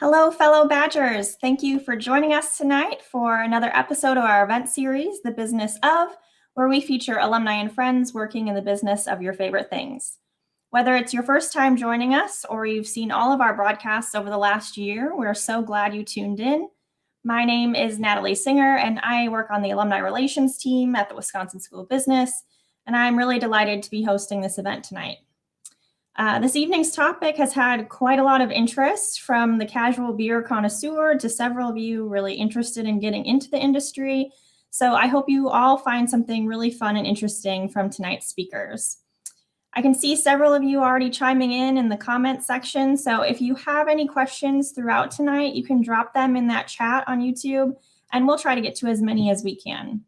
Hello, fellow Badgers. Thank you for joining us tonight for another episode of our event series, The Business of, where we feature alumni and friends working in the business of your favorite things. Whether it's your first time joining us or you've seen all of our broadcasts over the last year, we're so glad you tuned in. My name is Natalie Singer, and I work on the alumni relations team at the Wisconsin School of Business, and I'm really delighted to be hosting this event tonight. This evening's topic has had quite a lot of interest, from the casual beer connoisseur to several of you really interested in getting into the industry. So I hope you all find something really fun and interesting from tonight's speakers. I can see several of you already chiming in the comment section. So if you have any questions throughout tonight, you can drop them in that chat on YouTube, and we'll try to get to as many as we can.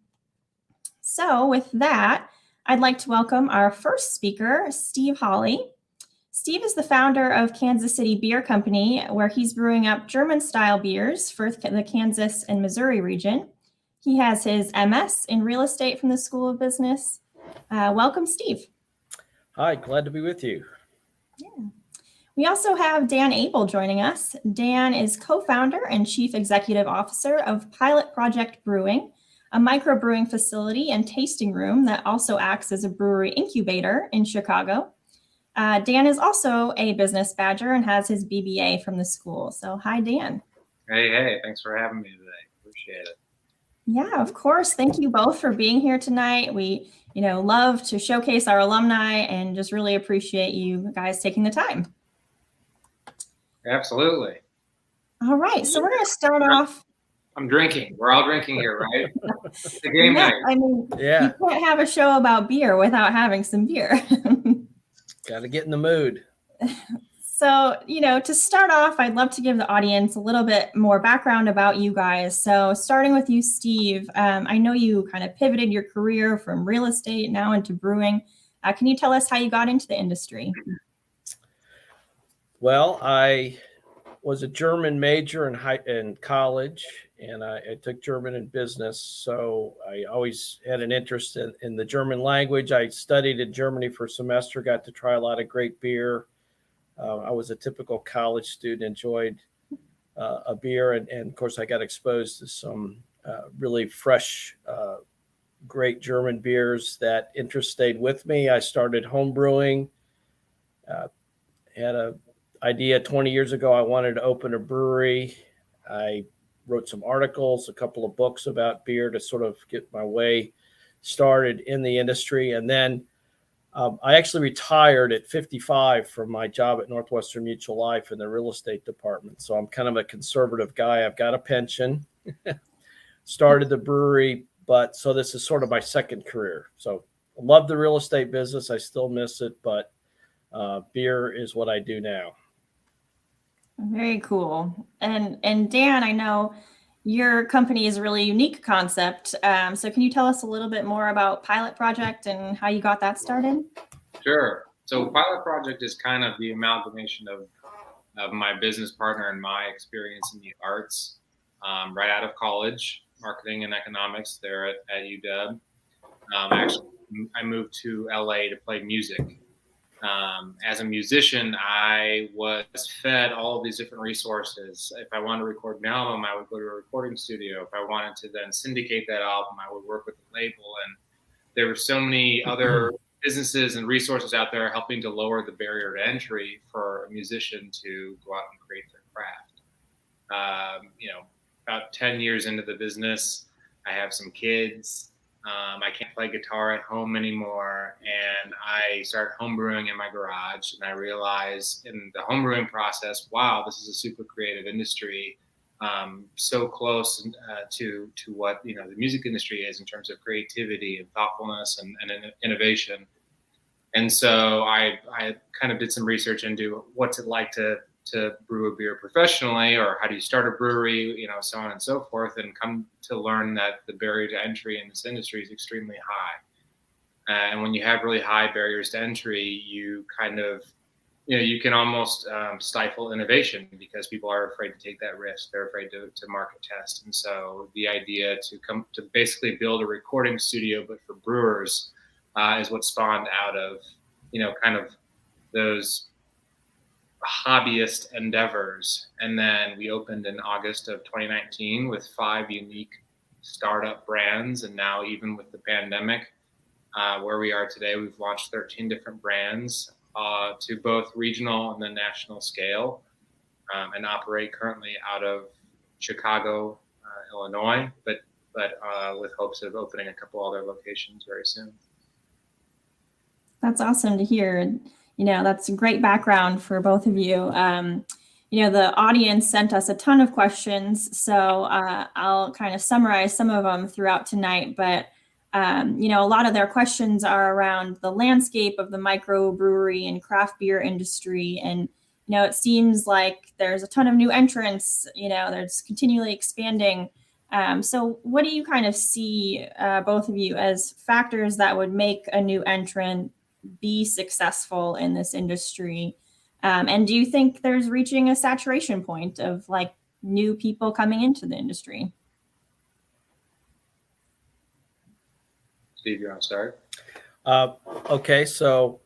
So with that, I'd like to welcome our first speaker, Steve Hawley. Steve is the founder of Kansas City Beer Company, where he's brewing up German-style beers for the Kansas and Missouri region. He has his MS in real estate from the School of Business. Welcome, Steve. Hi, glad to be with you. Yeah. We also have Dan Abel joining us. Dan is co-founder and chief executive officer of Pilot Project Brewing, a microbrewing facility and tasting room that also acts as a brewery incubator in Chicago. Dan is also a business badger and has his BBA from the school. So hi, Dan. Hey, thanks for having me today. Appreciate it. Yeah, of course. Thank you both for being here tonight. We, love to showcase our alumni and just really appreciate you guys taking the time. Absolutely. All right, so we're going to start off. I'm drinking. We're all drinking here, right? It's the game night. I mean, you can't have a show about beer without having some beer. Got to get in the mood. So, to start off, I'd love to give the audience a little bit more background about you guys. So starting with you, Steve, I know you kind of pivoted your career from real estate now into brewing. Can you tell us how you got into the industry? Well, I was a German major in college, and I took German in business. So I always had an interest in the German language. I studied in Germany for a semester, got to try a lot of great beer. I was a typical college student, enjoyed a beer. And of course, I got exposed to some really fresh, great German beers. That interest stayed with me. I started home brewing, had an idea 20 years ago. I wanted to open a brewery. I wrote some articles, a couple of books about beer to sort of get my way started in the industry. And then I actually retired at 55 from my job at Northwestern Mutual Life in the real estate department. So I'm kind of a conservative guy. I've got a pension, started the brewery, so this is sort of my second career. So I love the real estate business. I still miss it, but beer is what I do now. Very cool. And Dan, I know your company is a really unique concept. So can you tell us a little bit more about Pilot Project and how you got that started? Sure. So Pilot Project is kind of the amalgamation of my business partner and my experience in the arts right out of college, marketing and economics there at UW. Actually, I moved to LA to play music. As a musician, I was fed all of these different resources. If I wanted to record an album, I would go to a recording studio. If I wanted to then syndicate that album, I would work with the label. And there were so many other businesses and resources out there helping to lower the barrier to entry for a musician to go out and create their craft. About 10 years into the business, I have some kids. I can't play guitar at home anymore, and I started homebrewing in my garage, and I realized in the homebrewing process, wow, this is a super creative industry, so close to what the music industry is in terms of creativity and thoughtfulness and innovation. And so I kind of did some research into what's it like to brew a beer professionally, or how do you start a brewery, so on and so forth, and come to learn that the barrier to entry in this industry is extremely high. And when you have really high barriers to entry, you kind of, you can almost stifle innovation because people are afraid to take that risk. They're afraid to market test. And so the idea to basically build a recording studio, but for brewers, is what spawned out of, kind of those hobbyist endeavors. And then we opened in August of 2019 with 5 unique startup brands. And now, even with the pandemic, where we are today, we've launched 13 different brands to both regional and then national scale, and operate currently out of Chicago, Illinois, but with hopes of opening a couple other locations very soon. That's awesome to hear. That's a great background for both of you. The audience sent us a ton of questions, so I'll kind of summarize some of them throughout tonight. But a lot of their questions are around the landscape of the microbrewery and craft beer industry, and it seems like there's a ton of new entrants. There's continually expanding. So what do you kind of see, both of you, as factors that would make a new entrant be successful in this industry? And do you think there's reaching a saturation point of like new people coming into the industry? Steve, you want to start? Okay, so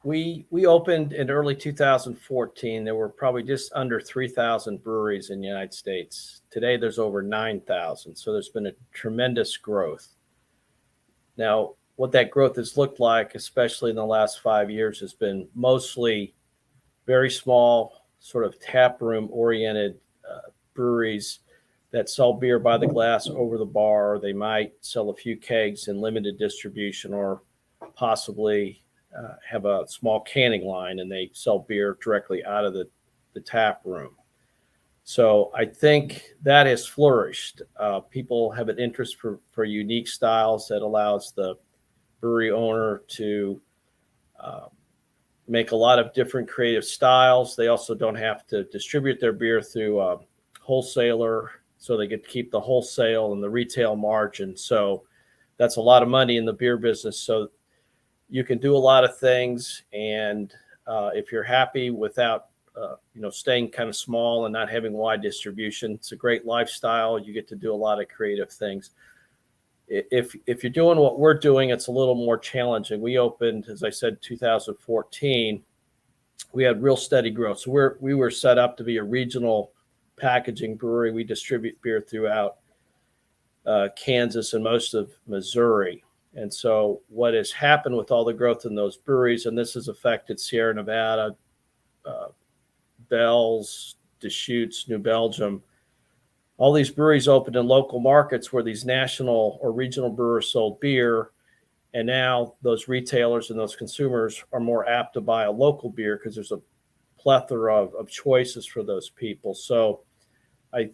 we opened in early 2014. There were probably just under 3,000 breweries in the United States. Today, there's over 9,000. So there's been a tremendous growth. Now, what that growth has looked like, especially in the last 5 years, has been mostly very small, sort of tap room oriented breweries that sell beer by the glass over the bar. They might sell a few kegs in limited distribution, or possibly have a small canning line, and they sell beer directly out of the tap room. So I think that has flourished. People have an interest for unique styles that allows the brewery owner to make a lot of different creative styles. They also don't have to distribute their beer through a wholesaler, so they get to keep the wholesale and the retail margin. So that's a lot of money in the beer business. So you can do a lot of things, and if you're happy without staying kind of small and not having wide distribution, it's a great lifestyle. You get to do a lot of creative things. If you're doing what we're doing, it's a little more challenging. We opened, as I said, 2014. We had real steady growth. So we were set up to be a regional packaging brewery. We distribute beer throughout Kansas and most of Missouri. And so what has happened with all the growth in those breweries, and this has affected Sierra Nevada, Bells, Deschutes, New Belgium, all these breweries opened in local markets where these national or regional brewers sold beer. And now those retailers and those consumers are more apt to buy a local beer because there's a plethora of choices for those people. So I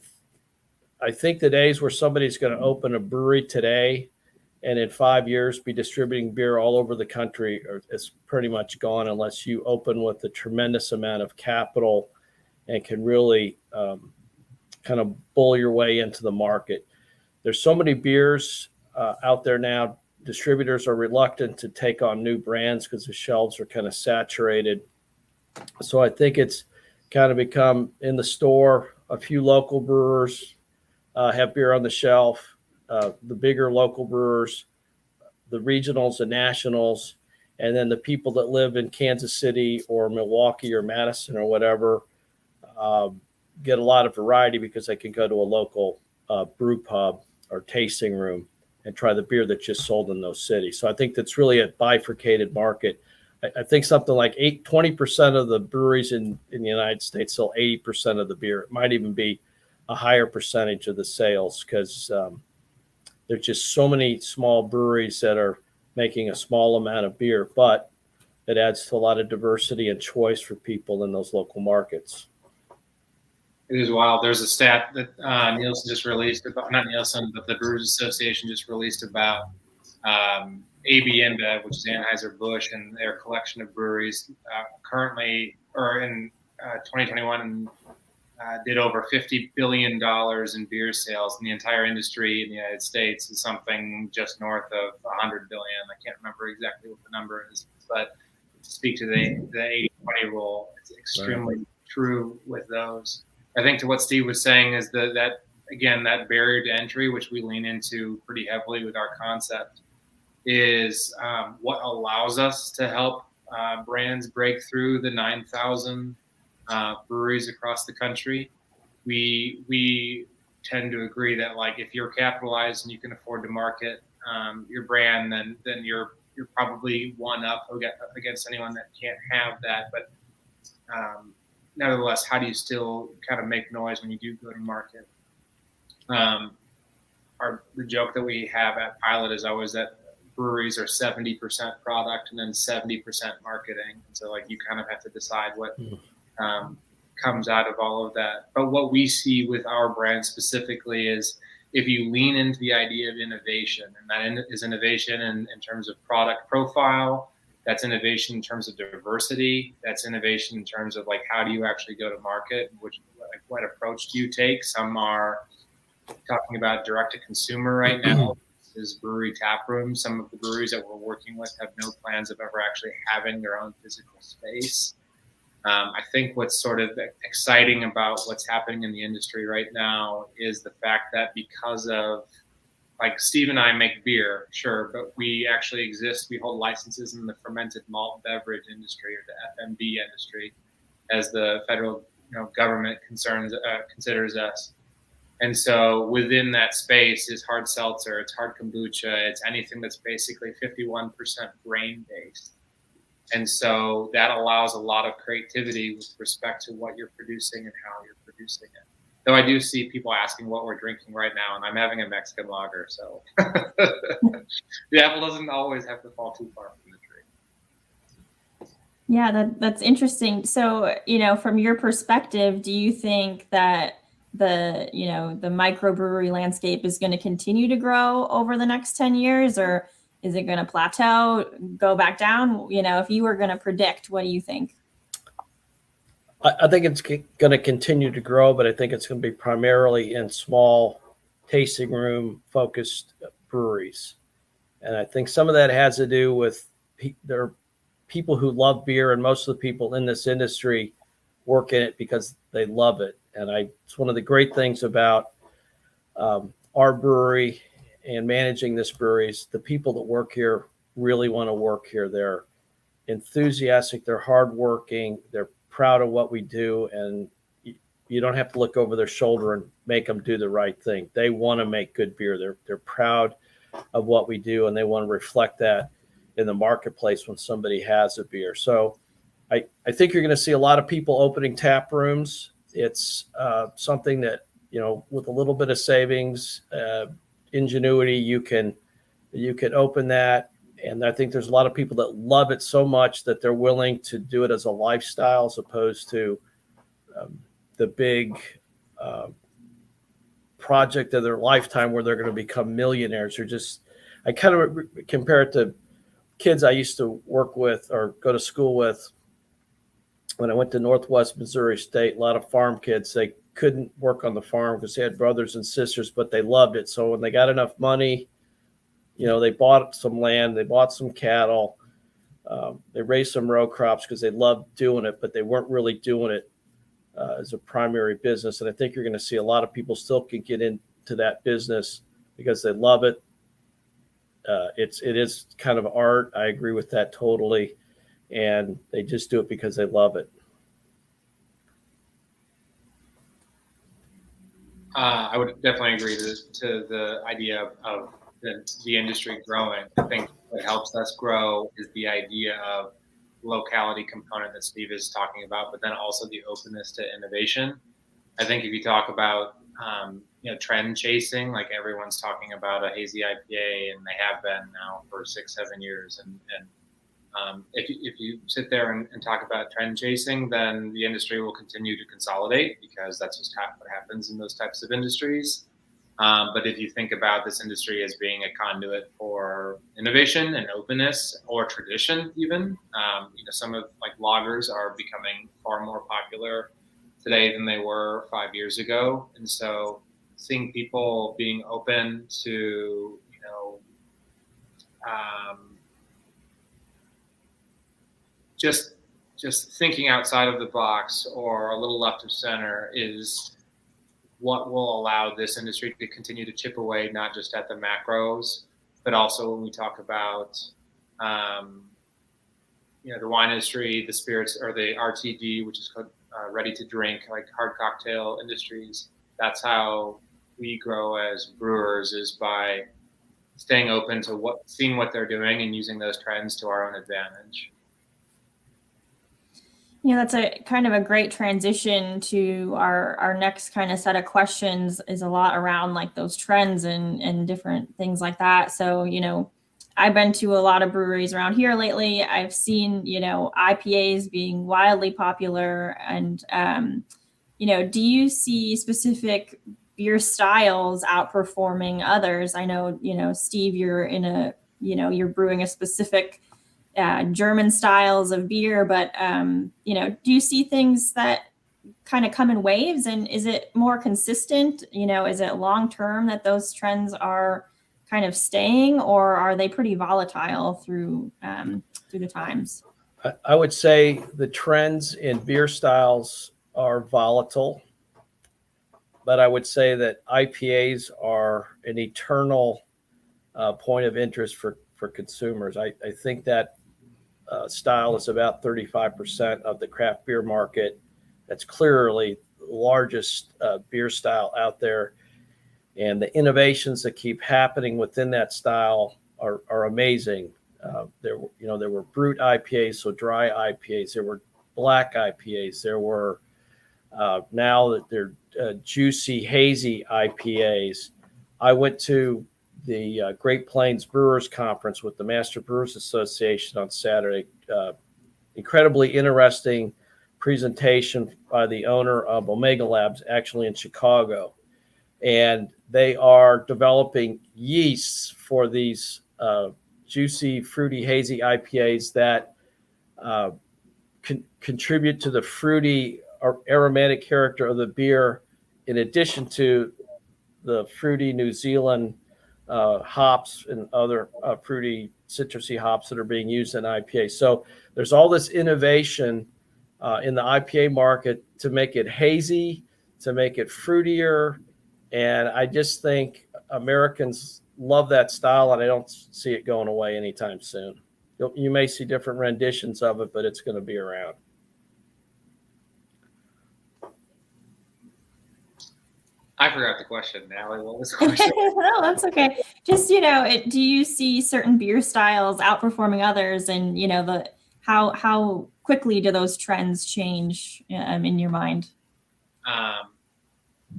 think the days where somebody's going to open a brewery today and in 5 years be distributing beer all over the country is pretty much gone, unless you open with a tremendous amount of capital and can really kind of bull your way into the market. There's so many beers out there now. Distributors are reluctant to take on new brands because the shelves are kind of saturated. So I think it's kind of become in the store, a few local brewers have beer on the shelf, the bigger local brewers, the regionals and nationals, and then the people that live in Kansas City or Milwaukee or Madison or whatever get a lot of variety because they can go to a local brew pub or tasting room and try the beer that's just sold in those cities. So I think that's really a bifurcated market. I think something like 20% of the breweries in the United States sell 80% of the beer. It might even be a higher percentage of the sales because there's just so many small breweries that are making a small amount of beer, but it adds to a lot of diversity and choice for people in those local markets. It is wild. There's a stat that Nielsen just released about, not Nielsen, but the Brewers Association just released about AB InBev, which is Anheuser-Busch, and their collection of breweries currently, or in 2021, did over $50 billion in beer sales. And the entire industry in the United States is something just north of $100 billion. I can't remember exactly what the number is, but to speak to the 80-20 rule, it's extremely true with those. I think to what Steve was saying is that again, that barrier to entry, which we lean into pretty heavily with our concept, is what allows us to help brands break through the 9,000 breweries across the country. We tend to agree that like if you're capitalized and you can afford to market your brand, then you're probably one up against anyone that can't have that. But nevertheless, how do you still kind of make noise when you do go to market? The joke that we have at Pilot is always that breweries are 70% product and then 70% marketing. And so like you kind of have to decide what comes out of all of that. But what we see with our brand specifically is if you lean into the idea of innovation, and that is innovation in terms of product profile, that's innovation in terms of diversity, that's innovation in terms of like how do you actually go to market, what approach do you take? Some are talking about direct to consumer right now. This is brewery tap rooms. Some of the breweries that we're working with have no plans of ever actually having their own physical space. I think what's sort of exciting about what's happening in the industry right now is the fact that because of, like Steve and I make beer, sure, but we actually exist. We hold licenses in the fermented malt beverage industry or the FMB industry, as the federal government considers us. And so within that space is hard seltzer, it's hard kombucha, it's anything that's basically 51% grain based. And so that allows a lot of creativity with respect to what you're producing and how you're producing it. Though I do see people asking what we're drinking right now, and I'm having a Mexican lager, so the apple doesn't always have to fall too far from the tree. Yeah, that's interesting. So, from your perspective, do you think that the microbrewery landscape is going to continue to grow over the next 10 years, or is it going to plateau, go back down? If you were going to predict, what do you think? I think it's going to continue to grow, but I think it's going to be primarily in small tasting room focused breweries. And I think some of that has to do with there are people who love beer, and most of the people in this industry work in it because they love it. And it's one of the great things about our brewery and managing this brewery is the people that work here really want to work here. They're enthusiastic, they're hardworking, they're proud of what we do, and you don't have to look over their shoulder and make them do the right thing. They want to make good beer. They're proud of what we do, and they want to reflect that in the marketplace when somebody has a beer. So I think you're going to see a lot of people opening tap rooms. It's something that, with a little bit of savings, ingenuity, you can open that. And I think there's a lot of people that love it so much that they're willing to do it as a lifestyle as opposed to the big project of their lifetime where they're going to become millionaires. I kind of compare it to kids I used to work with or go to school with when I went to Northwest Missouri State. A lot of farm kids, they couldn't work on the farm because they had brothers and sisters, but they loved it. So when they got enough money, they bought some land, they bought some cattle, they raised some row crops because they loved doing it, but they weren't really doing it as a primary business. And I think you're going to see a lot of people still can get into that business because they love it. It is kind of art. I agree with that totally. And they just do it because they love it. I would definitely agree to the idea of the industry growing. I think what helps us grow is the idea of locality component that Steve is talking about, but then also the openness to innovation. I think if you talk about trend chasing, like everyone's talking about a hazy IPA, and they have been now for 6-7 years, and if you sit there and talk about trend chasing, then the industry will continue to consolidate because that's just what happens in those types of industries. But if you think about this industry as being a conduit for innovation and openness or tradition, even, some of like lagers are becoming far more popular today than they were 5 years ago. And so seeing people being open to, just thinking outside of the box or a little left of center is what will allow this industry to continue to chip away, not just at the macros, but also when we talk about, the wine industry, the spirits, or the RTD, which is ready to drink, like hard cocktail industries. That's how we grow as brewers, is by staying open to seeing what they're doing and using those trends to our own advantage. That's a kind of a great transition to our next kind of set of questions, is a lot around like those trends and different things like that. So, I've been to a lot of breweries around here lately. I've seen, IPAs being wildly popular. And, do you see specific beer styles outperforming others? I know, Steve, you're brewing a specific German styles of beer, but do you see things that kind of come in waves, and is it more consistent? Is it long term that those trends are kind of staying, or are they pretty volatile through the times? I would say the trends in beer styles are volatile, but I would say that IPAs are an eternal point of interest for consumers. I think that style is about 35% of the craft beer market. That's clearly the largest beer style out there. And the innovations that keep happening within that style are amazing. There were brut IPAs, so dry IPAs. There were black IPAs. There were now that they're juicy, hazy IPAs. I went to the Great Plains Brewers Conference with the Master Brewers Association on Saturday. Incredibly interesting presentation by the owner of Omega Labs, actually in Chicago. And they are developing yeasts for these juicy, fruity, hazy IPAs that contribute to the fruity or aromatic character of the beer, in addition to the fruity New Zealand hops and other fruity citrusy hops that are being used in IPA. So there's all this innovation in the IPA market to make it hazy, to make it fruitier. And I just think Americans love that style, and I don't see it going away anytime soon. You may see different renditions of it, but it's going to be around. I forgot the question, Natalie. What was the question? No, that's okay. Just, do you see certain beer styles outperforming others, and, how quickly do those trends change in your mind?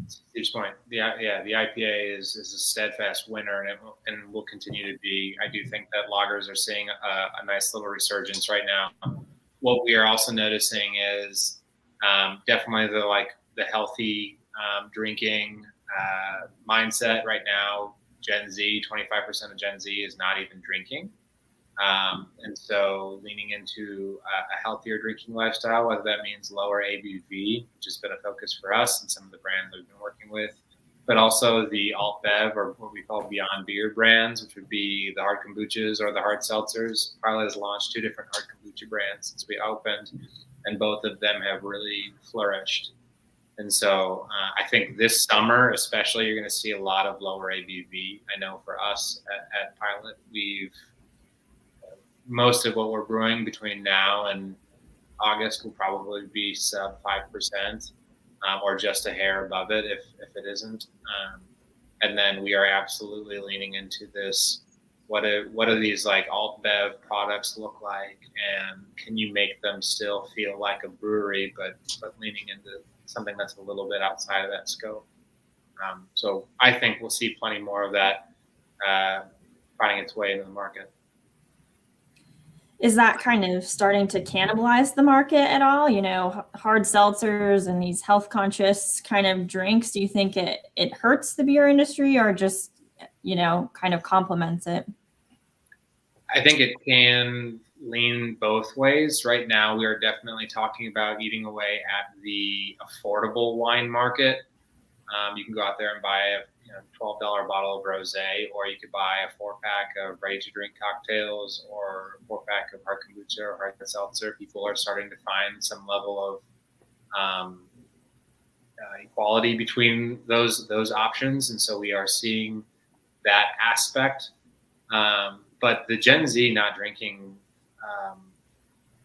Steve's point. The IPA is a steadfast winner, and will continue to be. I do think that lagers are seeing a nice little resurgence right now. What we are also noticing is definitely the healthy drinking mindset right now. Gen Z, 25% of Gen Z is not even drinking. And so leaning into a healthier drinking lifestyle, whether that means lower ABV, which has been a focus for us and some of the brands we've been working with, but also the alt bev, or what we call beyond beer brands, which would be the hard kombuchas or the hard seltzers. Pilot has launched 2 different hard kombucha brands since we opened, and both of them have really flourished. And so I think this summer, especially, you're going to see a lot of lower ABV. I know for us at Pilot, most of what we're brewing between now and August will probably be sub 5%, or just a hair above it if it isn't. And then we are absolutely leaning into this. What do these like alt bev products look like, and can you make them still feel like a brewery, but leaning into something that's a little bit outside of that scope? So I think we'll see plenty more of that finding its way into the market. Is that kind of starting to cannibalize the market at all? Hard seltzers and these health conscious kind of drinks. Do you think it hurts the beer industry, or just, kind of complements it? I think it can lean both ways. Right now, we are definitely talking about eating away at the affordable wine market. You can go out there and buy a $12 bottle of rosé, or you could buy a 4-pack of ready-to-drink cocktails, or a 4-pack of hard kombucha or hard seltzer. People are starting to find some level of equality between those options, and so we are seeing that aspect. But the Gen Z not drinking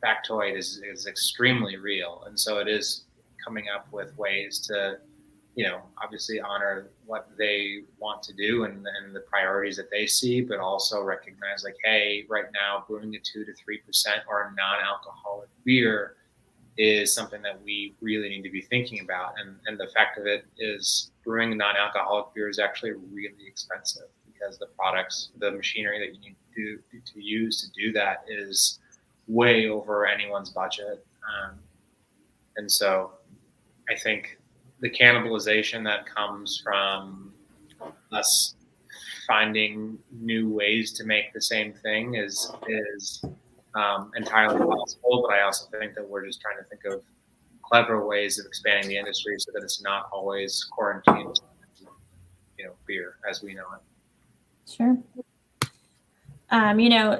factoid is extremely real, and so it is coming up with ways to, obviously honor what they want to do and the priorities that they see, but also recognize like, hey, right now brewing a 2 to 3% or a non-alcoholic beer is something that we really need to be thinking about. And the fact of it is brewing non-alcoholic beer is actually really expensive because the products, the machinery that you need to use to do that is way over anyone's budget. And so I think the cannibalization that comes from us finding new ways to make the same thing is entirely possible. But I also think that we're just trying to think of clever ways of expanding the industry so that it's not always quarantined, beer as we know it. Sure.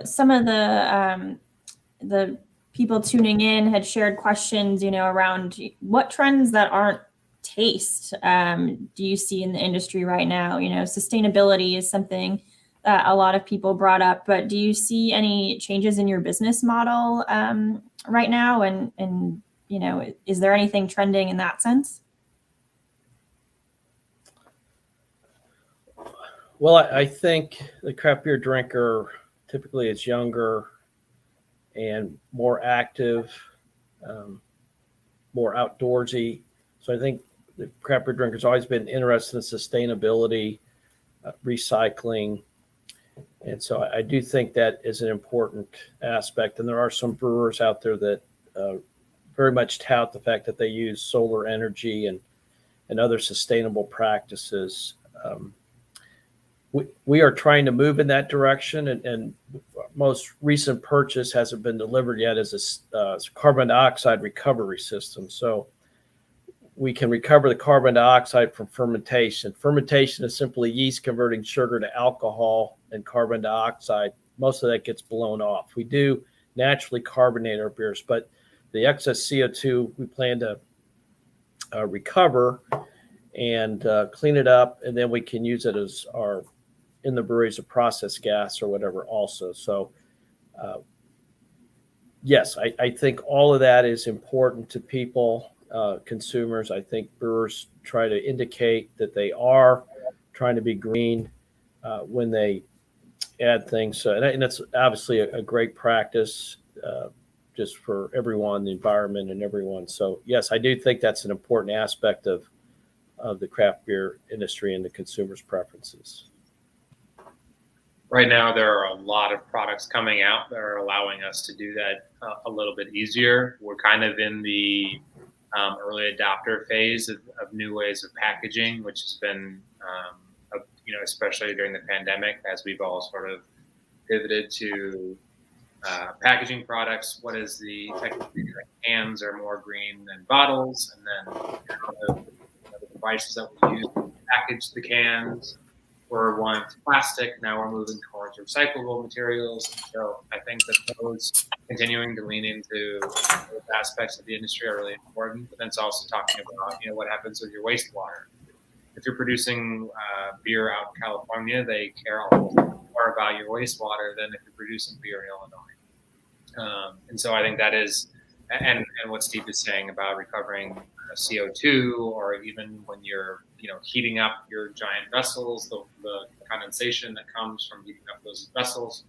Some of the people tuning in had shared questions, around what trends that aren't taste do you see in the industry right now? Sustainability is something that a lot of people brought up, but do you see any changes in your business model right now? And is there anything trending in that sense? Well, I think the craft beer drinker typically is younger and more active, more outdoorsy. So I think the craft beer drinker's always been interested in sustainability, recycling. And so I do think that is an important aspect. And there are some brewers out there that very much tout the fact that they use solar energy and other sustainable practices. We are trying to move in that direction, and most recent purchase hasn't been delivered yet as a carbon dioxide recovery system. So we can recover the carbon dioxide from fermentation. Fermentation is simply yeast converting sugar to alcohol and carbon dioxide. Most of that gets blown off. We do naturally carbonate our beers, but the excess CO2 we plan to recover and clean it up, and then we can use it as our in the brewery as a process gas or whatever also. So yes, I think all of that is important to people, consumers. I think brewers try to indicate that they are trying to be green when they add things. And that's obviously a great practice just for everyone, the environment and everyone. So yes, I do think that's an important aspect of the craft beer industry and the consumer's preferences. Right now, there are a lot of products coming out that are allowing us to do that a little bit easier. We're kind of in the early adopter phase of new ways of packaging, which has been, especially during the pandemic, as we've all sort of pivoted to packaging products. What is the technically cans are more green than bottles, and then the devices that we use to package the cans were once plastic. Now we're moving towards recyclable materials. So I think that those continuing to lean into those aspects of the industry are really important. But then it's also talking about, what happens with your wastewater. If you're producing beer out in California, they care a lot more about your wastewater than if you're producing beer in Illinois. And so I think that is, and what Steve is saying about recovering CO2, or even when you're heating up your giant vessels, the condensation that comes from heating up those vessels,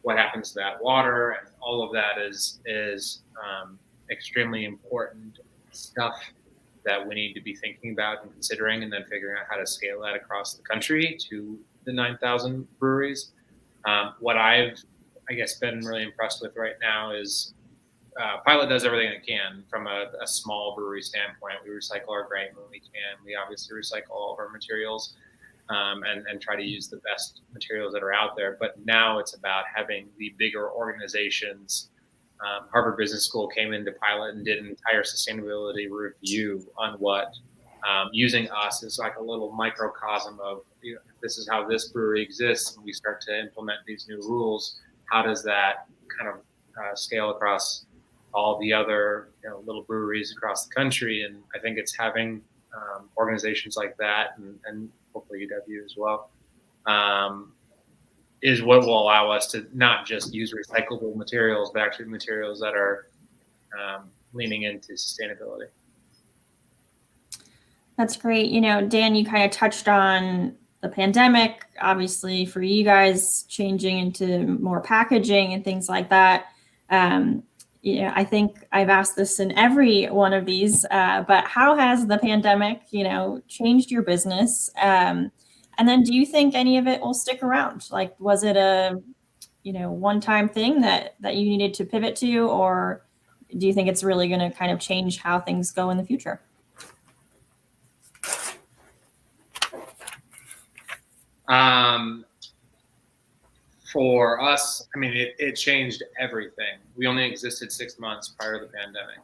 what happens to that water, and all of that is extremely important stuff that we need to be thinking about and considering, and then figuring out how to scale that across the country to the 9,000 breweries. What I've, been really impressed with right now is Pilot does everything it can from a small brewery standpoint. We recycle our grain when we can. We obviously recycle all of our materials and try to use the best materials that are out there. But now it's about having the bigger organizations. Harvard Business School came into Pilot and did an entire sustainability review on what using us as like a little microcosm of, this is how this brewery exists, and we start to implement these new rules. How does that kind of scale across all the other little breweries across the country? And I think it's having organizations like that, and hopefully UW as well, is what will allow us to not just use recyclable materials, but actually materials that are leaning into sustainability. That's great. You know, Dan, you kind of touched on the pandemic, obviously for you guys changing into more packaging and things like that. You know, I think I've asked this in every one of these, but how has the pandemic, you know, changed your business? And then do you think any of it will stick around? Like, was it a, you know, one-time thing that you needed to pivot to, or do you think it's really going to kind of change how things go in the future? For us, I mean, it changed everything. We only existed 6 months prior to the pandemic.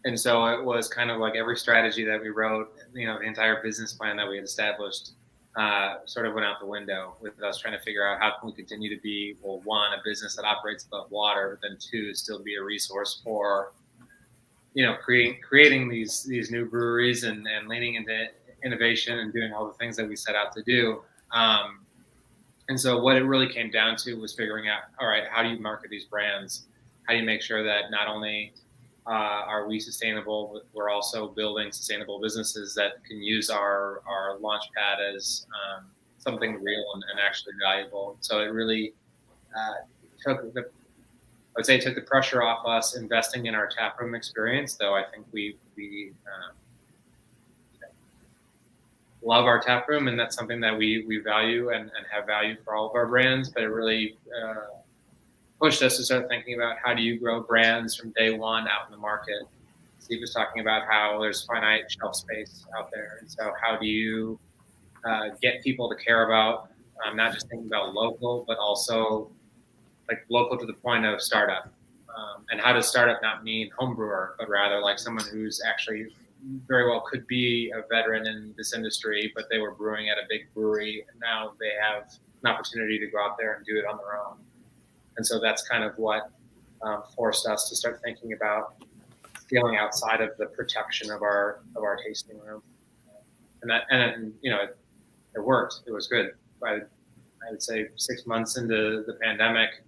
And so it was kind of like every strategy that we wrote, you know, the entire business plan that we had established sort of went out the window with us trying to figure out how can we continue to be, well, one, a business that operates above water, but then two, still be a resource for, you know, creating these new breweries and leaning into innovation and doing all the things that we set out to do. And so what it really came down to was figuring out, all right, how do you market these brands? How do you make sure that not only are we sustainable, but we're also building sustainable businesses that can use our launch pad as something real and actually valuable. So it really took the pressure off us investing in our taproom experience, though I think we love our tap room, and that's something that we value and have value for all of our brands. But it really pushed us to start thinking about how do you grow brands from day one out in the market. Steve was talking about how there's finite shelf space out there, and so how do you get people to care about not just thinking about local, but also like local to the point of startup. And how does startup not mean home brewer, but rather like someone who's actually very well could be a veteran in this industry, but they were brewing at a big brewery, and now they have an opportunity to go out there and do it on their own. And so that's kind of what forced us to start thinking about scaling outside of the protection of our tasting room. And you know, it worked. It was good. I would say 6 months into the pandemic,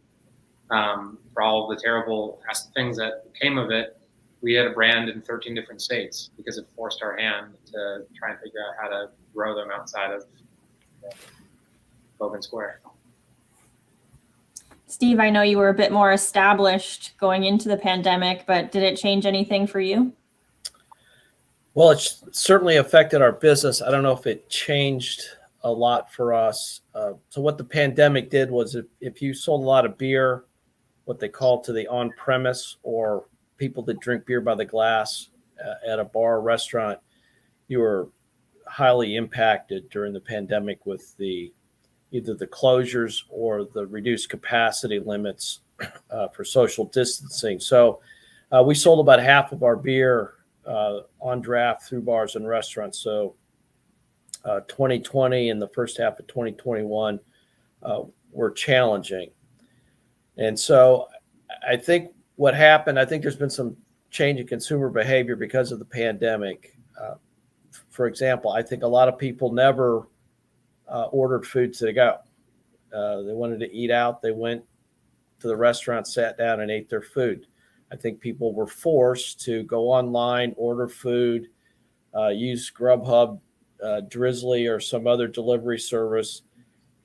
for all of the terrible things that came of it, we had a brand in 13 different states because it forced our hand to try and figure out how to grow them outside of Logan Square. Steve, I know you were a bit more established going into the pandemic, but did it change anything for you? Well, it certainly affected our business. I don't know if it changed a lot for us. So what the pandemic did was if you sold a lot of beer, what they call to the on-premise, or people that drink beer by the glass at a bar or restaurant, you were highly impacted during the pandemic with either the closures or the reduced capacity limits for social distancing. So we sold about half of our beer on draft through bars and restaurants. So 2020 and the first half of 2021 were challenging. And so I think what happened, I think there's been some change in consumer behavior because of the pandemic. For example, I think a lot of people never ordered food to go. They wanted to eat out. They went to the restaurant, sat down, and ate their food. I think people were forced to go online, order food, use Grubhub, Drizzly, or some other delivery service.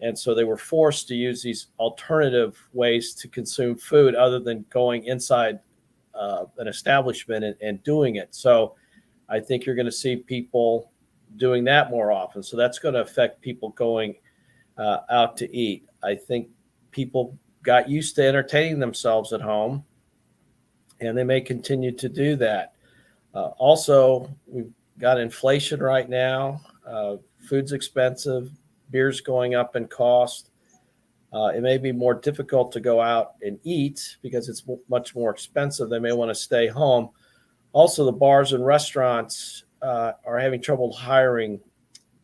And so they were forced to use these alternative ways to consume food other than going inside an establishment and doing it. So I think you're going to see people doing that more often. So that's going to affect people going out to eat. I think people got used to entertaining themselves at home, and they may continue to do that. Also, we've got inflation right now. Food's expensive. Beer's going up in cost. It may be more difficult to go out and eat because it's much more expensive. They may want to stay home. Also, the bars and restaurants are having trouble hiring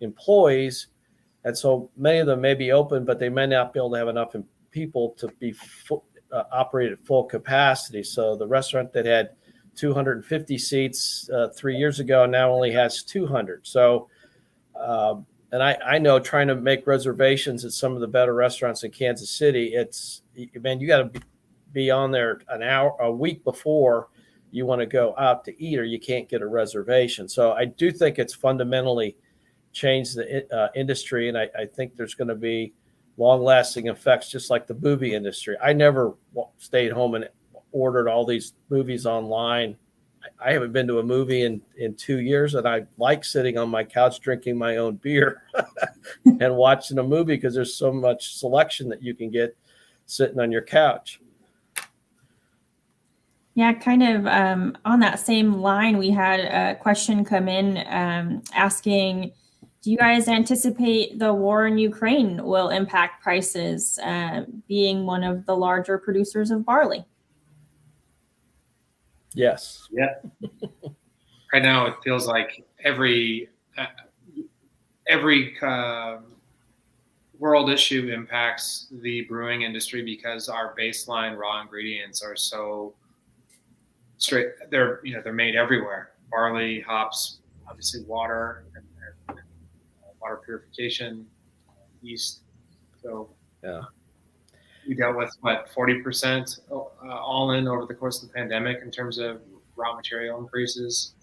employees. And so many of them may be open, but they may not be able to have enough people to be operate at full capacity. So the restaurant that had 250 seats 3 years ago now only has 200. So and I know trying to make reservations at some of the better restaurants in Kansas City, you got to be on there a week before you want to go out to eat or you can't get a reservation. So I do think it's fundamentally changed the industry, and I think there's going to be long-lasting effects, just like the movie industry. I never stayed home and ordered all these movies online. I haven't been to a movie in 2 years, and I like sitting on my couch drinking my own beer and watching a movie because there's so much selection that you can get sitting on your couch. Yeah, kind of on that same line, we had a question come in asking, do you guys anticipate the war in Ukraine will impact prices, being one of the larger producers of barley? Yes. Yeah. Right now, it feels like every world issue impacts the brewing industry because our baseline raw ingredients are so straight. They're made everywhere. Barley, hops, obviously water and water purification, yeast. So yeah, we dealt with 40% all in over the course of the pandemic in terms of raw material increases,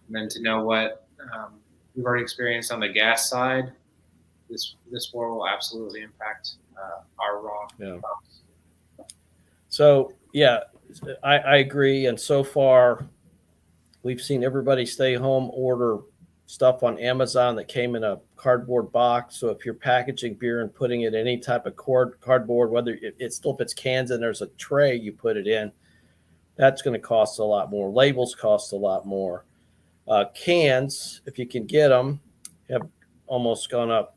and then to know what we've already experienced on the gas side, this war will absolutely impact our raw crops. So yeah, I agree. And so far, we've seen everybody stay home, order stuff on Amazon that came in a cardboard box. So if you're packaging beer and putting it in any type of cardboard, whether it still fits cans and there's a tray you put it in, that's going to cost a lot more. Labels cost a lot more. Cans, if you can get them, have almost gone up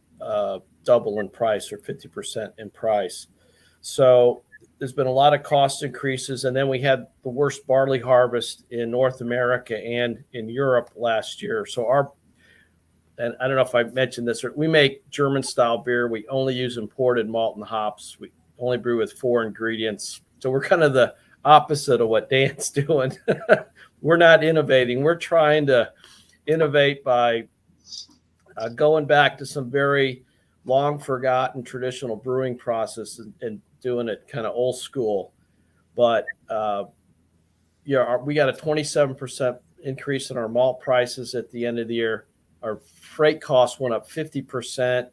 double in price or 50% in price. So there's been a lot of cost increases. And then we had the worst barley harvest in North America and in Europe last year. So and I don't know if I mentioned this, we make German style beer. We only use imported malt and hops. We only brew with 4 ingredients. So we're kind of the opposite of what Dan's doing. We're not innovating. We're trying to innovate by going back to some very long forgotten traditional brewing process and doing it kind of old school. But we got a 27% increase in our malt prices at the end of the year. Our freight costs went up 50%.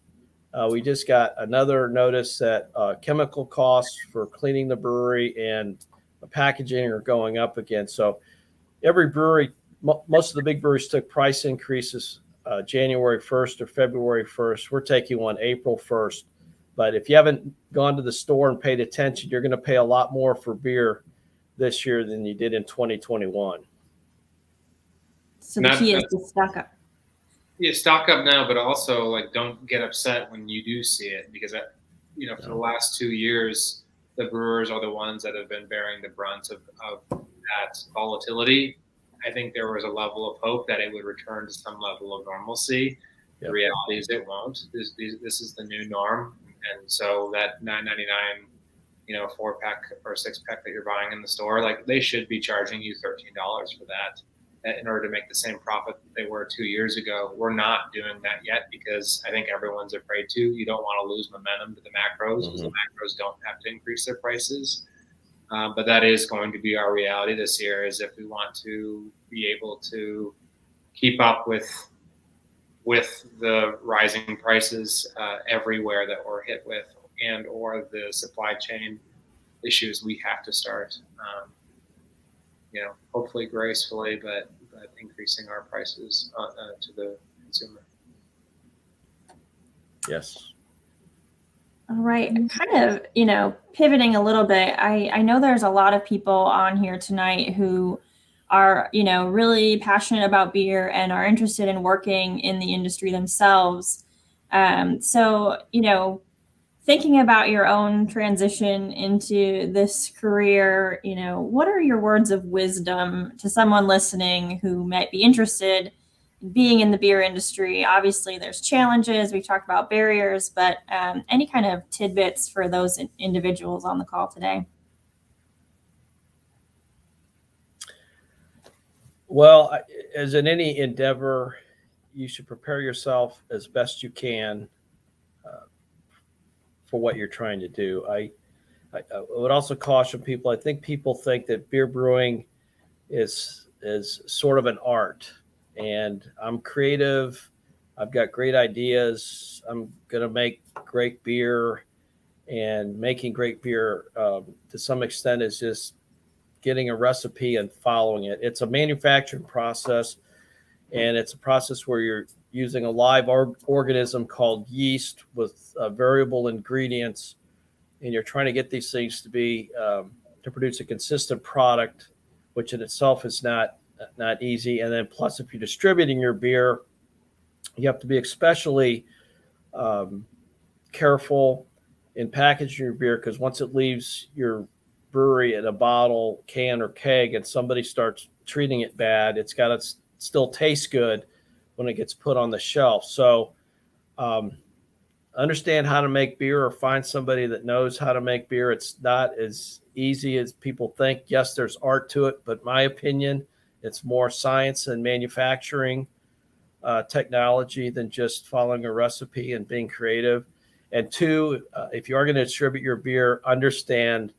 We just got another notice that chemical costs for cleaning the brewery and packaging are going up again. So every brewery, most of the big breweries took price increases January 1st or February 1st. We're taking one April 1st. But if you haven't gone to the store and paid attention, you're going to pay a lot more for beer this year than you did in 2021. So the key is to stock up. Yeah, stock up now, but also don't get upset when you do see it, because for the last 2 years, the brewers are the ones that have been bearing the brunt of that volatility. I think there was a level of hope that it would return to some level of normalcy. Yep. The reality is it won't. This is the new norm, and so that $9.99, 4-pack or 6-pack that you're buying in the store, they should be charging you $13 for that in order to make the same profit that they were 2 years ago. We're not doing that yet because I think everyone's afraid to. You don't want to lose momentum to the macros because the macros don't have to increase their prices. But that is going to be our reality this year, is if we want to be able to keep up with the rising prices everywhere that we're hit with, and or the supply chain issues, we have to start hopefully gracefully, but increasing our prices to the consumer. Yes. All right. Kind of, pivoting a little bit, I know there's a lot of people on here tonight who are, really passionate about beer and are interested in working in the industry themselves. So, thinking about your own transition into this career, what are your words of wisdom to someone listening who might be interested in being in the beer industry? Obviously, there's challenges. We talked about barriers, but any kind of tidbits for those individuals on the call today? Well, as in any endeavor, you should prepare yourself as best you can for what you're trying to do. I would also caution people. I think people think that beer brewing is sort of an art. And I'm creative. I've got great ideas. I'm going to make great beer, and making great beer to some extent is just getting a recipe and following it. It's a manufacturing process, and it's a process where you're using a live organism called yeast with variable ingredients, and you're trying to get these things to be to produce a consistent product, which in itself is not easy. And then plus, if you're distributing your beer, you have to be especially careful in packaging your beer, because once it leaves your brewery in a bottle, can, or keg, and somebody starts treating it bad, it's got to still taste good when it gets put on the shelf. So understand how to make beer, or find somebody that knows how to make beer. It's not as easy as people think. Yes, there's art to it, but my opinion, it's more science and manufacturing technology than just following a recipe and being creative. And two, if you are going to distribute your beer, understand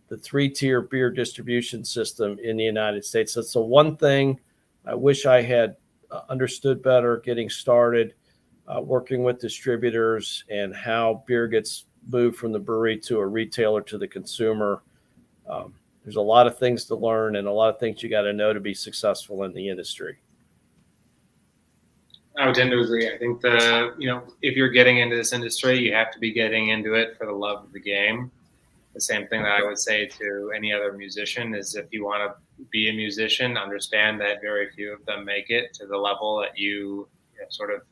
the 3-tier beer distribution system in the United States. That's the one thing I wish I had understood better getting started, working with distributors and how beer gets moved from the brewery to a retailer to the consumer. There's a lot of things to learn and a lot of things you got to know to be successful in the industry. I would tend to agree. I think if you're getting into this industry, you have to be getting into it for the love of the game. The same thing that I would say to any other musician is, if you want to be a musician, understand that very few of them make it to the level that you sort of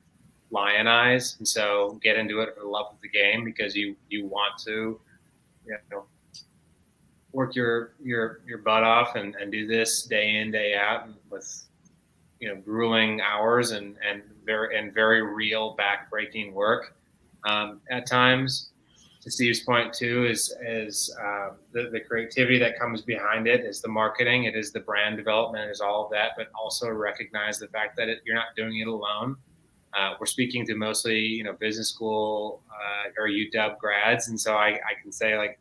lionize. And so get into it for the love of the game, because you want to work your butt off and do this day in, day out, and with grueling hours and very real back-breaking work at times. To Steve's point too, is the creativity that comes behind it, is the marketing, it is the brand development, it is all of that, but also recognize the fact that you're not doing it alone. We're speaking to mostly business school or UW grads, and so I can say, like,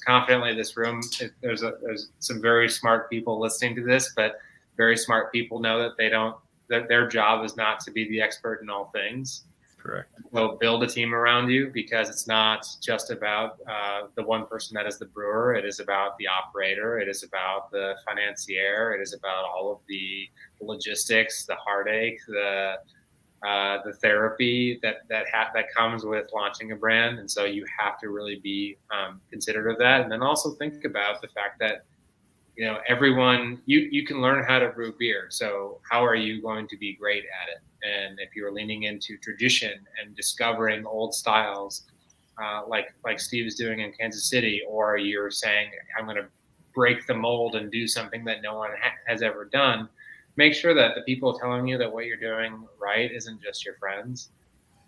confidently, this room, there's some very smart people listening to this, but very smart people know that their job is not to be the expert in all things. Correct. So build a team around you, because it's not just about the one person that is the brewer. It is about the operator. It is about the financier. It is about all of the logistics, the heartache, the therapy that comes with launching a brand. And so you have to really be considerate of that. And then also think about the fact that everyone, you can learn how to brew beer. So how are you going to be great at it? And if you're leaning into tradition and discovering old styles, like Steve is doing in Kansas City, or you're saying, I'm going to break the mold and do something that no one has ever done, make sure that the people telling you that what you're doing right isn't just your friends.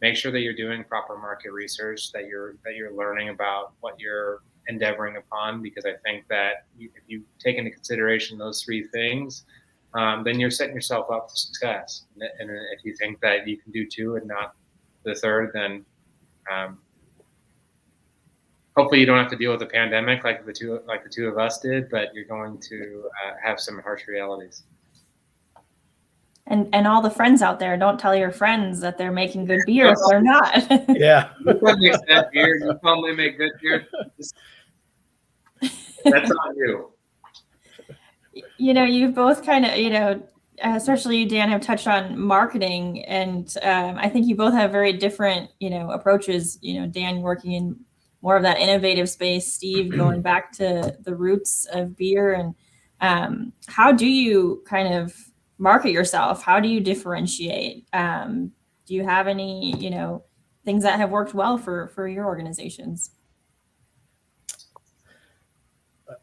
Make sure that you're doing proper market research, that you're learning about what you're endeavoring upon, because I think that if you take into consideration those three things, then you're setting yourself up for success. And if you think that you can do two and not the third, then hopefully you don't have to deal with a pandemic like the two of us did, but you're going to have some harsh realities. And all the friends out there, don't tell your friends that they're making good beer if they're not. Yeah. You make that beer. You probably make good beer. That's on you. You've both kind of, especially you, Dan, have touched on marketing. And I think you both have very different, approaches. Dan working in more of that innovative space, Steve going back to the roots of beer. And how do you kind of market yourself? How do you differentiate? Do you have any, things that have worked well for your organizations?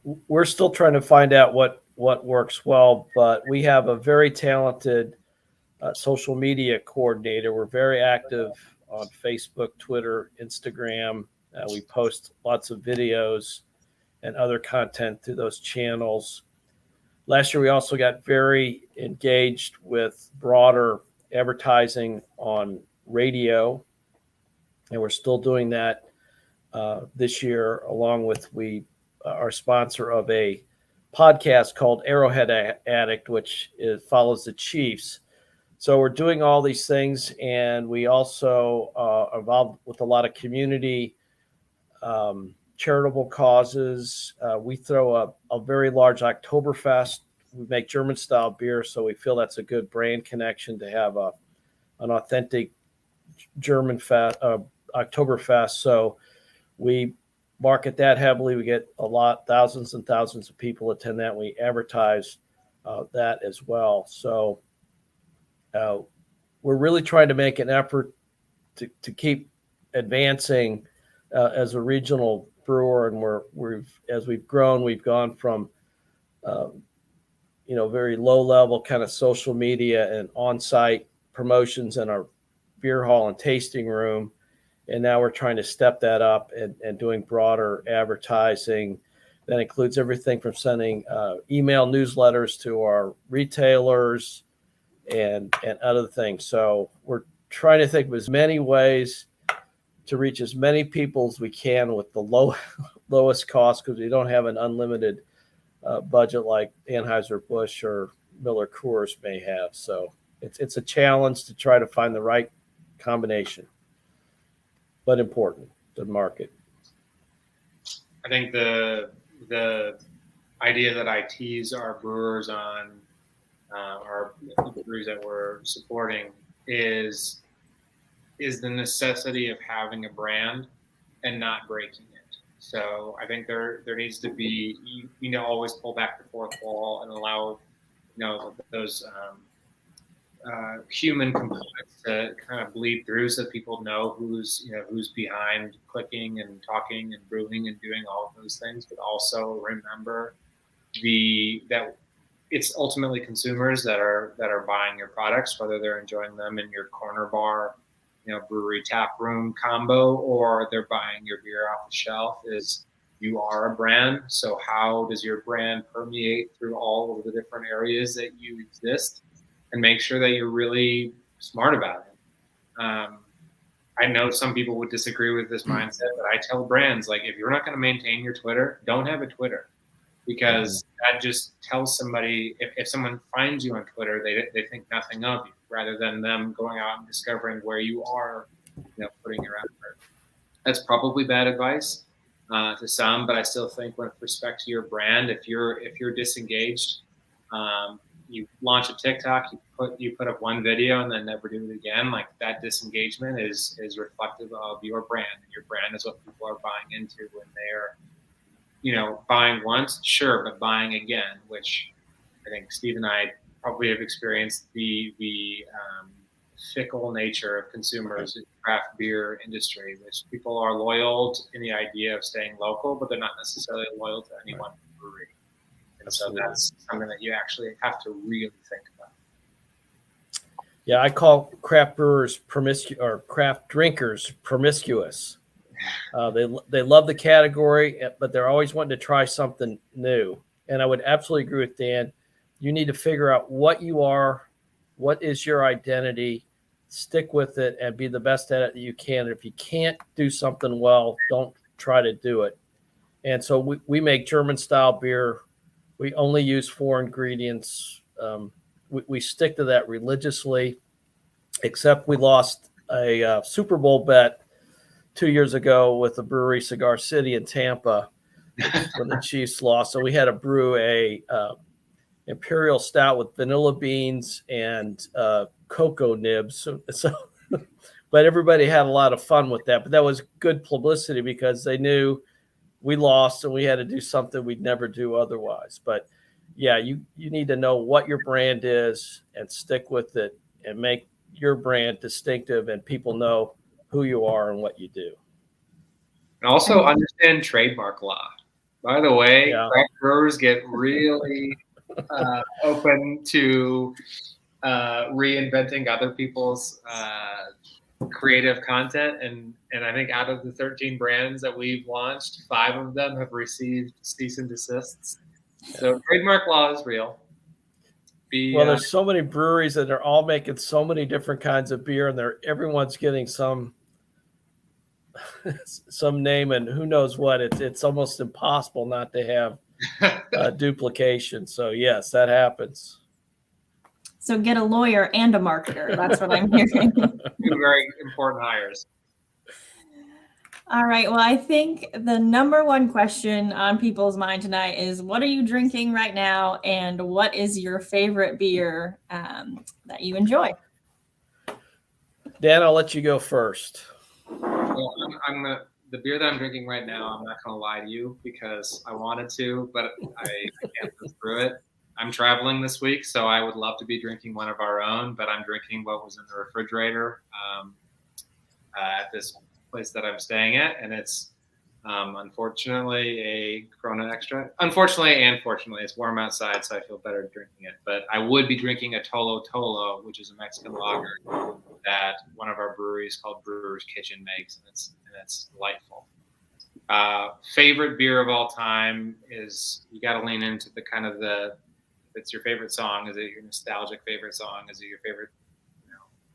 We're still trying to find out what works well, but we have a very talented social media coordinator. We're very active on Facebook, Twitter, Instagram. We post lots of videos and other content through those channels. Last year, we also got very engaged with broader advertising on radio, and we're still doing that this year, along with our sponsor of a podcast called Arrowhead Addict, which follows the Chiefs. So we're doing all these things, and we also are involved with a lot of community charitable causes. We throw a very large Oktoberfest. We make German style beer, so we feel that's a good brand connection to have an authentic German Oktoberfest. So we market that heavily. We get thousands and thousands of people attend that. We advertise that as well. So we're really trying to make an effort to keep advancing as a regional brewer, and as we've grown, we've gone from very low level kind of social media and on-site promotions in our beer hall and tasting room, and now we're trying to step that up and doing broader advertising. That includes everything from sending email newsletters to our retailers and other things. So we're trying to think of as many ways to reach as many people as we can with the lowest cost, because we don't have an unlimited budget like Anheuser-Busch or Miller Coors may have. So it's a challenge to try to find the right combination, but important to market. I think the idea that I tease our brewers on, our breweries that we're supporting, is the necessity of having a brand and not breaking it. So I think there needs to be, always pull back the fourth wall and allow, those human components to kind of bleed through, so that people know who's behind clicking and talking and brewing and doing all of those things. But also remember that it's ultimately consumers that are buying your products, whether they're enjoying them in your corner bar, brewery tap room combo, or they're buying your beer off the shelf. Is you are a brand. So how does your brand permeate through all of the different areas that you exist, and make sure that you're really smart about it. I know some people would disagree with this mindset, but I tell brands, like, if you're not going to maintain your Twitter, don't have a Twitter, because that just tells somebody, if someone finds you on Twitter, they think nothing of you, rather than them going out and discovering where you are, putting your effort. That's probably bad advice to some, but I still think, with respect to your brand, if you're disengaged, you launch a TikTok, you put up one video and then never do it again, like, that disengagement is reflective of your brand. And your brand is what people are buying into when they're, buying once, sure, but buying again, which I think Steve and I probably have experienced the fickle nature of consumers in the craft beer industry, which people are loyal in the idea of staying local, but they're not necessarily loyal to any one brewery. And so that's something that you actually have to really think about. Yeah, I call craft brewers or craft drinkers promiscuous. They love the category, but they're always wanting to try something new. And I would absolutely agree with Dan. You need to figure out what you are, what is your identity, stick with it, and be the best at it that you can. And if you can't do something well, don't try to do it. And so we make German style beer. We only use 4 ingredients. We stick to that religiously, except we lost a Super Bowl bet 2 years ago with the brewery Cigar City in Tampa when the Chiefs lost. So we had to brew a imperial stout with vanilla beans and cocoa nibs. So but everybody had a lot of fun with that. But that was good publicity, because they knew we lost and we had to do something we'd never do otherwise. But yeah, you need to know what your brand is and stick with it and make your brand distinctive, and people know who you are and what you do. And also understand trademark law. By the way, craft brewers get really open to reinventing other people's creative content, and I think out of the 13 brands that we've launched, 5 of them have received cease and desists. So trademark law is real. There's so many breweries that are all making so many different kinds of beer, and everyone's getting some name and who knows what. It's almost impossible not to have duplication. So yes, that happens. So get a lawyer and a marketer. That's what I'm hearing. Two very important hires. All right. Well, I think the number one question on people's mind tonight is, what are you drinking right now? And what is your favorite beer that you enjoy? Dan, I'll let you go first. Well, the beer that I'm drinking right now, I'm not going to lie to you because I wanted to, but I can't go through it. I'm traveling this week, so I would love to be drinking one of our own, but I'm drinking what was in the refrigerator at this place that I'm staying at, and it's unfortunately a Corona Extra. Unfortunately and fortunately, it's warm outside, so I feel better drinking it. But I would be drinking a Tolo Tolo, which is a Mexican lager that one of our breweries called Brewer's Kitchen makes, and it's delightful. Favorite beer of all time is, you got to lean into the kind of if it's your favorite song, is it your nostalgic favorite song? Is it your favorite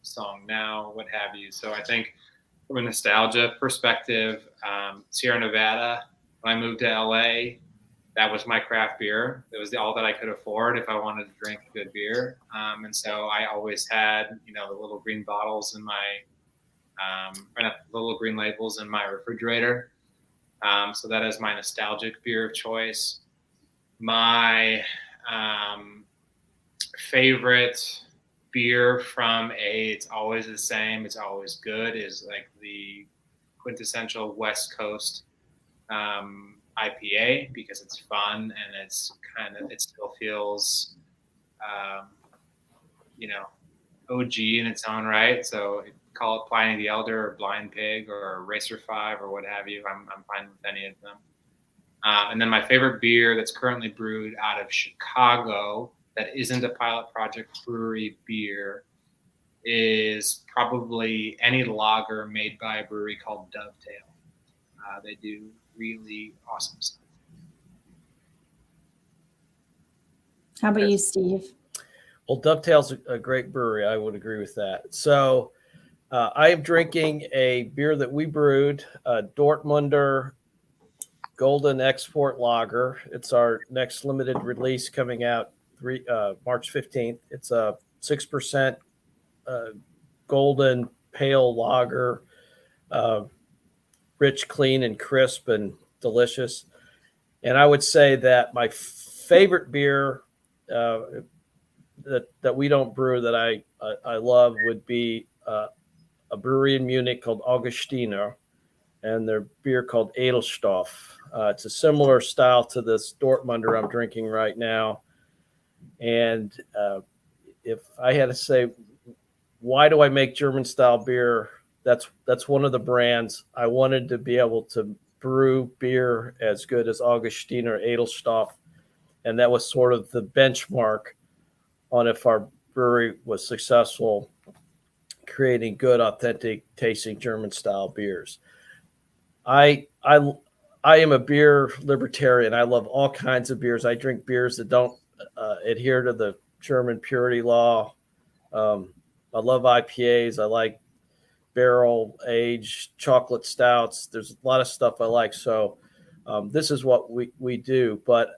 song now? What have you? So I think from a nostalgia perspective, Sierra Nevada, when I moved to LA, that was my craft beer. It was all that I could afford if I wanted to drink good beer. And so I always had, the little green bottles in my, or not, the little green labels in my refrigerator. So that is my nostalgic beer of choice. My favorite beer from it's always the same, it's always good, is like the quintessential West Coast IPA, because it's fun and it still feels OG in its own right. So call it Pliny the Elder or Blind Pig or Racer 5 or what have you. I'm fine with any of them. And then my favorite beer that's currently brewed out of Chicago that isn't a Pilot Project brewery beer is probably any lager made by a brewery called Dovetail. They do really awesome stuff. How about you, Steve? Well, Dovetail's a great brewery. I would agree with that. So I am drinking a beer that we brewed, Dortmunder Golden Export Lager. It's our next limited release coming out March 15th. It's a 6% golden pale lager, rich, clean, and crisp and delicious. And I would say that my favorite beer that we don't brew that I love would be a brewery in Munich called Augustiner, and their beer called Edelstoff. It's a similar style to this Dortmunder I'm drinking right now. And if I had to say, why do I make German style beer? That's one of the brands. I wanted to be able to brew beer as good as Augustiner Edelstoff. And that was sort of the benchmark on if our brewery was successful creating good, authentic tasting German style beers. I am a beer libertarian. I love all kinds of beers. I drink beers that don't adhere to the German purity law. I love IPAs. I like barrel aged chocolate stouts. There's a lot of stuff I like. So this is what we do. But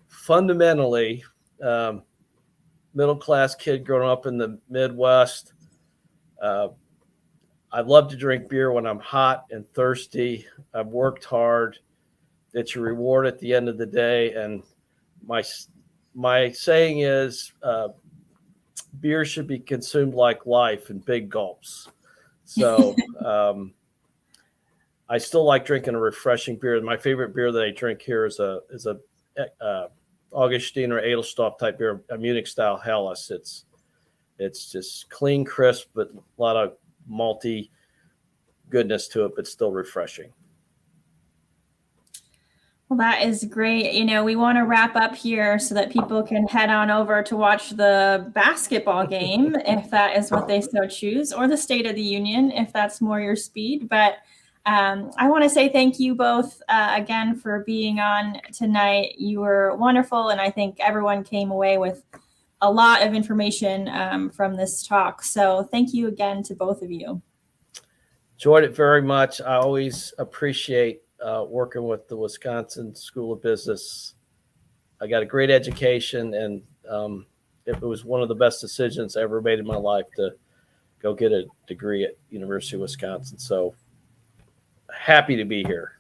fundamentally, middle class kid growing up in the Midwest, I love to drink beer when I'm hot and thirsty. I've worked hard. It's a reward at the end of the day. And my saying is, beer should be consumed like life in big gulps. So I still like drinking a refreshing beer. My favorite beer that I drink here is a Augustiner Edelstoff type beer, a Munich style Helles. It's just clean, crisp, but a lot of malty goodness to it, but still refreshing. Well, that is great. We want to wrap up here so that people can head on over to watch the basketball game, if that is what they so choose, or the State of the Union, if that's more your speed. But I want to say thank you both again for being on tonight. You were wonderful, and I think everyone came away with a lot of information from this talk. So thank you again to both of you. Enjoyed it very much. I always appreciate working with the Wisconsin School of Business I got a great education, and it was one of the best decisions I ever made in my life to go get a degree at University of Wisconsin. So happy to be here.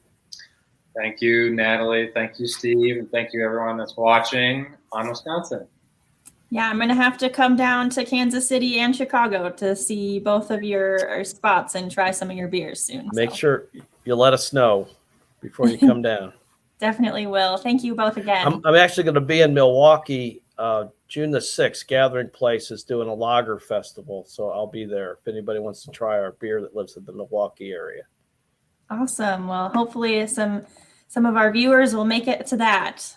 Thank you, Natalie. Thank you, Steve. And thank you, everyone that's watching on Wisconsin. Yeah, I'm going to have to come down to Kansas City and Chicago to see both of your spots and try some of your beers soon. Make sure you let us know before you come down. Definitely will. Thank you both again. I'm actually going to be in Milwaukee June the 6th. Gathering Place is doing a lager festival, so I'll be there if anybody wants to try our beer that lives in the Milwaukee area. Awesome. Well, hopefully some of our viewers will make it to that.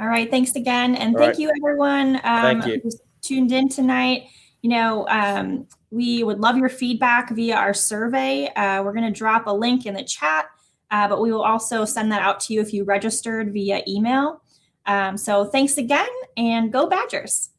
All right. Thanks again. And thank you, everyone who's tuned in tonight. You know, we would love your feedback via our survey. We're going to drop a link in the chat, but we will also send that out to you if you registered via email. So thanks again, and go Badgers.